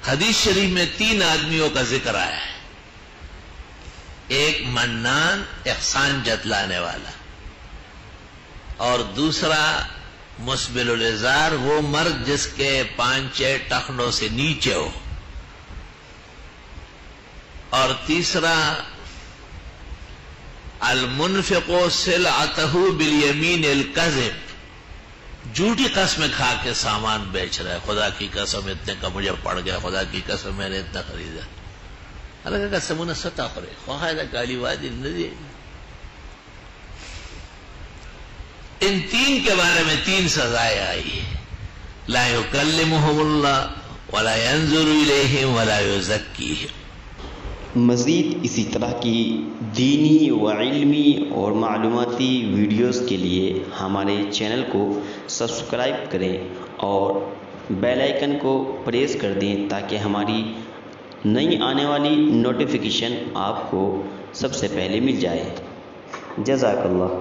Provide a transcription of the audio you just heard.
حدیث شریف میں 3 آدمیوں کا ذکر آیا ہے. ایک منان احسان جتلانے والا، اور دوسرا مسبل الازار، وہ مرد جس کے 5-6 ٹخنوں سے نیچے ہو، اور تیسرا المنفق سلعتہ بالیمین الکذب، جھوٹی قسمیں کھا کے سامان بیچ رہا ہے. خدا کی قسم اتنے کا مجھے پڑ گیا، خدا کی قسم میں نے اتنا خریدا. اللہ کا قسم انہیں ستا کرے خواہد کالی وادی ندی. ان 3 کے بارے میں 3 سزائیں آئی. لا یکلمہم اللہ ولا ینظر الیہم ولا یزکیہم. مزید اسی طرح کی دینی و علمی اور معلوماتی ویڈیوز کے لیے ہمارے چینل کو سبسکرائب کریں اور بیل آئیکن کو پریس کر دیں تاکہ ہماری نئی آنے والی نوٹیفیکیشن آپ کو سب سے پہلے مل جائے. جزاک اللہ.